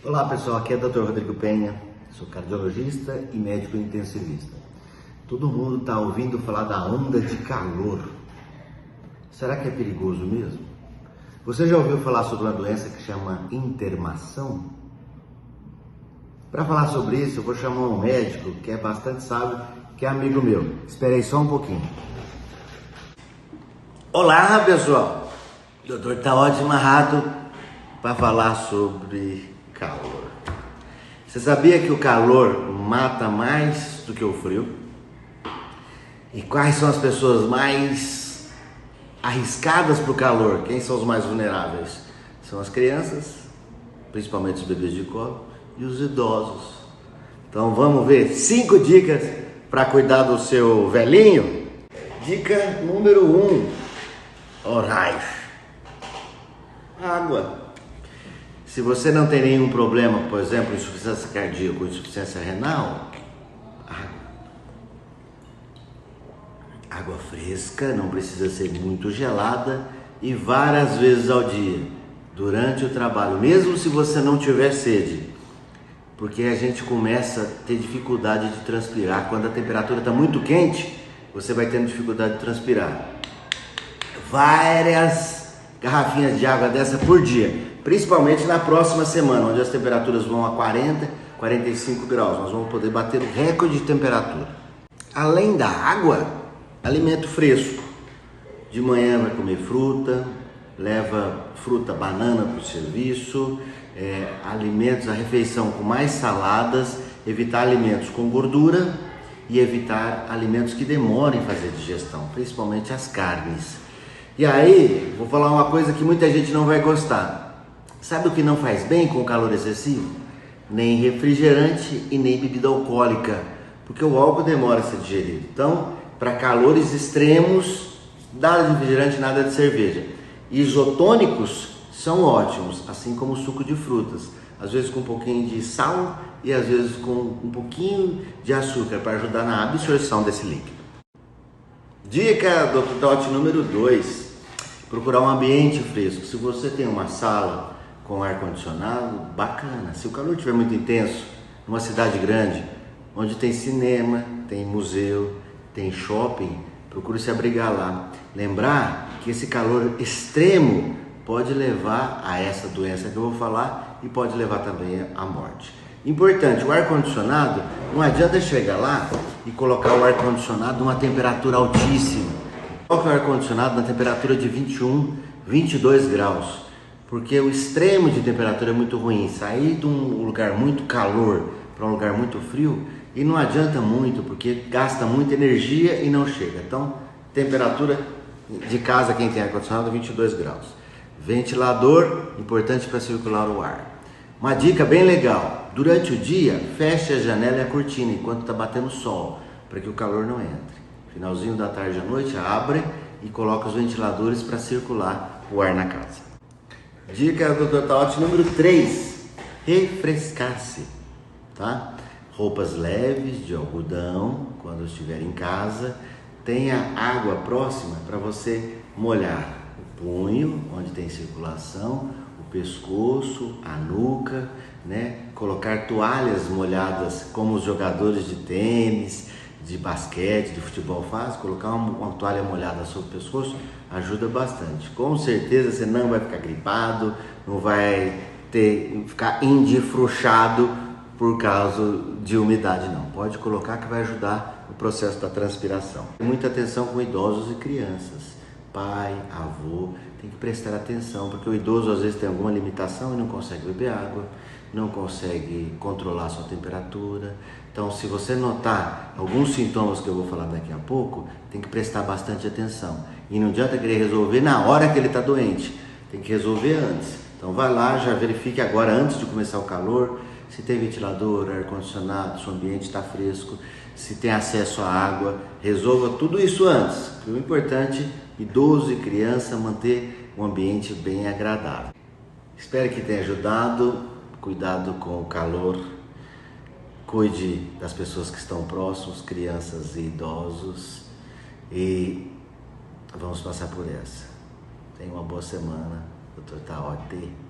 Olá pessoal, aqui é o Dr. Rodrigo Penha, sou cardiologista e médico intensivista. Todo mundo está ouvindo falar da onda de calor. Será que é perigoso mesmo? Você já ouviu falar sobre uma doença que chama intermação? Para falar sobre isso, eu vou chamar um médico que é bastante sábio, que é amigo meu. Espera aí só um pouquinho. Olá pessoal, o Dr. Taode Marrato para falar sobre calor. Você sabia que o calor mata mais do que o frio? E quais são as pessoas mais arriscadas para o calor? Quem são os mais vulneráveis? São as crianças, principalmente os bebês de colo, e os idosos. Então vamos ver 5 dicas para cuidar do seu velhinho. Dica número 1: horário. Água. Se você não tem nenhum problema, por exemplo, insuficiência cardíaca ou insuficiência renal, água fresca, não precisa ser muito gelada e várias vezes ao dia, durante o trabalho, mesmo se você não tiver sede, porque a gente começa a ter dificuldade de transpirar. Quando a temperatura está muito quente, você vai tendo dificuldade de transpirar. Várias garrafinhas de água dessa por dia, principalmente na próxima semana, onde as temperaturas vão a 40, 45 graus. Nós vamos poder bater o recorde de temperatura. Além da água, alimento fresco. De manhã vai comer fruta, leva fruta, banana para o serviço, alimentos, a refeição com mais saladas, evitar alimentos com gordura e evitar alimentos que demorem a fazer digestão, principalmente as carnes. E aí, vou falar uma coisa que muita gente não vai gostar. Sabe o que não faz bem com o calor excessivo? Nem refrigerante e nem bebida alcoólica, porque o álcool demora a ser digerido. Então, para calores extremos, nada de refrigerante, nada de cerveja. Isotônicos são ótimos, assim como o suco de frutas, às vezes com um pouquinho de sal e às vezes com um pouquinho de açúcar para ajudar na absorção desse líquido. Dica do Dr. número 2: procurar um ambiente fresco. Se você tem uma sala com ar-condicionado, bacana. Se o calor estiver muito intenso, numa cidade grande, onde tem cinema, tem museu, tem shopping, procure se abrigar lá. Lembrar que esse calor extremo pode levar a essa doença que eu vou falar e pode levar também à morte. Importante, o ar-condicionado, não adianta chegar lá e colocar o ar-condicionado numa temperatura altíssima. Coloque o ar-condicionado na temperatura de 21, 22 graus, porque o extremo de temperatura é muito ruim. Sair de um lugar muito calor para um lugar muito frio, e não adianta muito, porque gasta muita energia e não chega. Então, temperatura de casa, quem tem ar-condicionado, 22 graus. Ventilador, importante para circular o ar. Uma dica bem legal: durante o dia, feche a janela e a cortina enquanto está batendo sol, para que o calor não entre. Finalzinho da tarde à noite, abre e coloca os ventiladores para circular o ar na casa. Dica do Dr. Taode número 3: refrescar-se, tá? Roupas leves de algodão quando estiver em casa. Tenha água próxima para você molhar o punho, onde tem circulação, o pescoço, a nuca, né? Colocar toalhas molhadas, como os jogadores de tênis, de basquete, de futebol fazem. Colocar uma toalha molhada sobre o pescoço ajuda bastante. Com certeza você não vai ficar gripado, não vai ficar endifruxado por causa de umidade, não. Pode colocar que vai ajudar o processo da transpiração. Muita atenção com idosos e crianças. Pai, avô, tem que prestar atenção, porque o idoso às vezes tem alguma limitação e não consegue beber água, não consegue controlar a sua temperatura. Então, se você notar alguns sintomas que eu vou falar daqui a pouco, tem que prestar bastante atenção. E não adianta querer resolver na hora que ele está doente, tem que resolver antes. Então vai lá, já verifique agora, antes de começar o calor, se tem ventilador, ar-condicionado, se o ambiente está fresco, se tem acesso à água. Resolva tudo isso antes. O importante, idoso e criança, manter um ambiente bem agradável. Espero que tenha ajudado. Cuidado com o calor. Cuide das pessoas que estão próximos, crianças e idosos. E vamos passar por essa. Tenha uma boa semana. Dr. Taode.